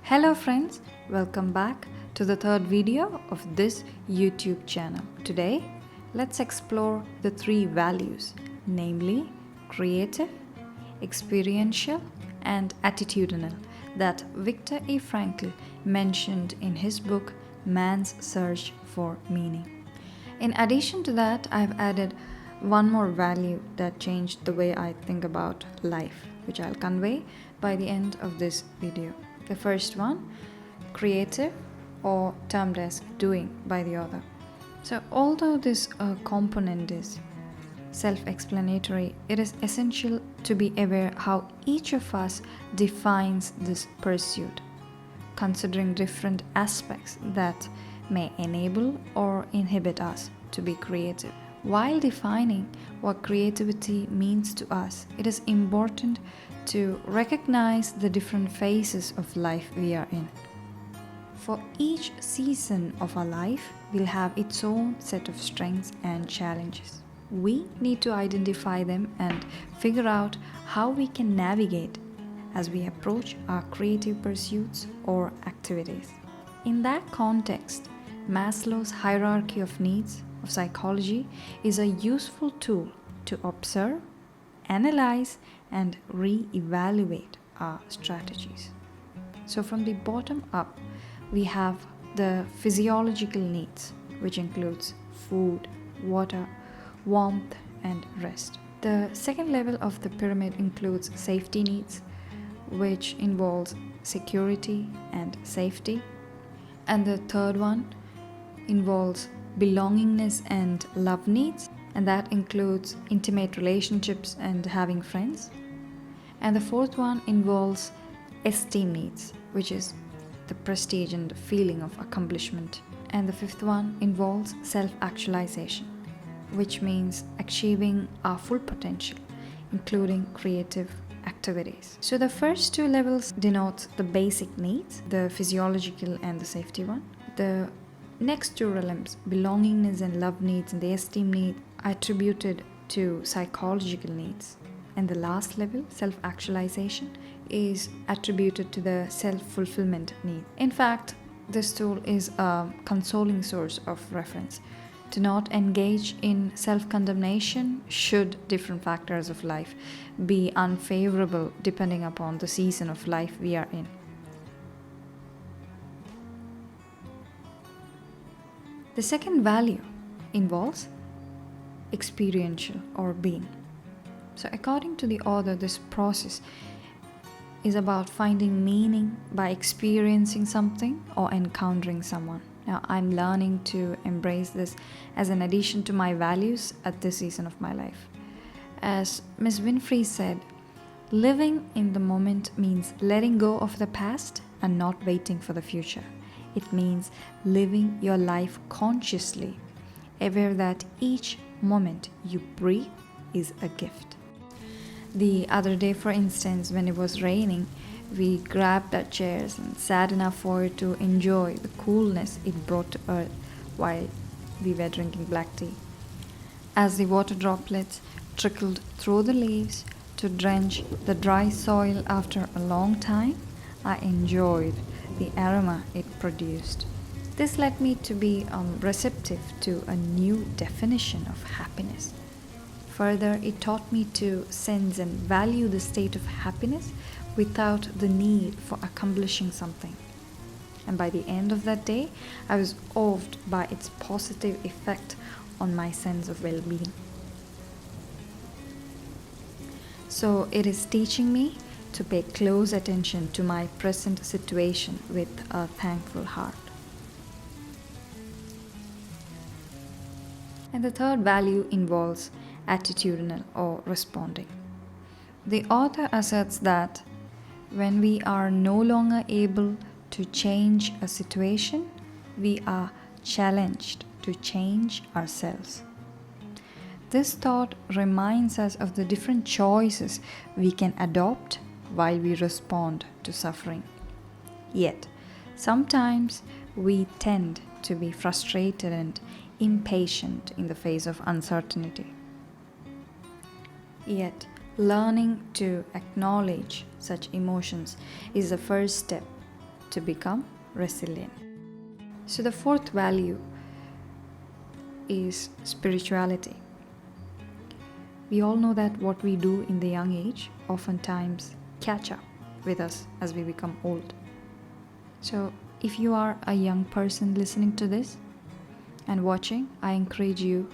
Hello friends, welcome back to the third video of this YouTube channel. Today, let's explore the three values, namely creative, experiential and attitudinal that Viktor Frankl mentioned in his book Man's Search for Meaning. In addition to that, I've added one more value that changed the way I think about life, which I'll convey by the end of this video. The first one, creative, or termed as doing by the author. So although this component is self-explanatory, it is essential to be aware how each of us defines this pursuit, considering different aspects that may enable or inhibit us to be creative. While defining what creativity means to us, it is important to recognize the different phases of life we are in. For each season of our life will have its own set of strengths and challenges. We need to identify them and figure out how we can navigate as we approach our creative pursuits or activities. In that context, Maslow's hierarchy of needs of psychology is a useful tool to observe, analyze, and re-evaluate our strategies. So from the bottom up, we have the physiological needs, which includes food, water, warmth, and rest. The second level of the pyramid includes safety needs, which involves security and safety. And the third one involves belongingness and love needs, and that includes intimate relationships and having friends. And the fourth one involves esteem needs, which is the prestige and feeling of accomplishment. And the fifth one involves self-actualization, which means achieving our full potential, including creative activities. So the first two levels denote the basic needs, the physiological and the safety one. The next two realms, belongingness and love needs, and the esteem need, are attributed to psychological needs. And the last level, self-actualization, is attributed to the self-fulfillment need. In fact, this tool is a consoling source of reference. Do not engage in self-condemnation should different factors of life be unfavorable depending upon the season of life we are in. The second value involves experiential or being. So according to the author, this process is about finding meaning by experiencing something or encountering someone. Now I'm learning to embrace this as an addition to my values at this season of my life. As Ms. Winfrey said, living in the moment means letting go of the past and not waiting for the future. It means living your life consciously, aware that each moment you breathe is a gift. The other day, for instance, when it was raining, we grabbed our chairs and sat in our foyer to enjoy the coolness it brought to earth while we were drinking black tea. As the water droplets trickled through the leaves to drench the dry soil after a long time, I enjoyed the aroma it produced. This led me to be receptive to a new definition of happiness. Further, it taught me to sense and value the state of happiness without the need for accomplishing something. And by the end of that day, I was awed by its positive effect on my sense of well-being. So it is teaching me to pay close attention to my present situation with a thankful heart. And the third value involves attitudinal or responding. The author asserts that when we are no longer able to change a situation, we are challenged to change ourselves. This thought reminds us of the different choices we can adopt while we respond to suffering. Yet, sometimes we tend to be frustrated and impatient in the face of uncertainty. Yet, learning to acknowledge such emotions is the first step to become resilient. So the fourth value is spirituality. We all know that what we do in the young age oftentimes catch up with us as we become old. So if you are a young person listening to this and watching, I encourage you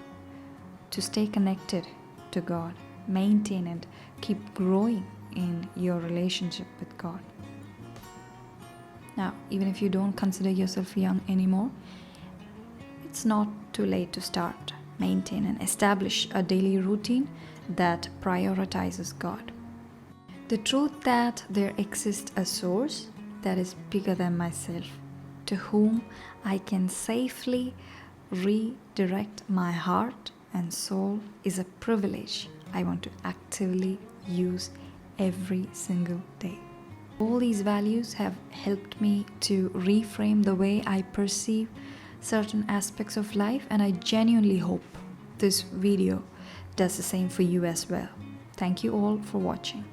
to stay connected to God, maintain and keep growing in your relationship with God. Now, even if you don't consider yourself young anymore, it's not too late to start, maintain and establish a daily routine that prioritizes God. The truth that there exists a source that is bigger than myself, to whom I can safely redirect my heart and soul, is a privilege I want to actively use every single day. All these values have helped me to reframe the way I perceive certain aspects of life, and I genuinely hope this video does the same for you as well. Thank you all for watching.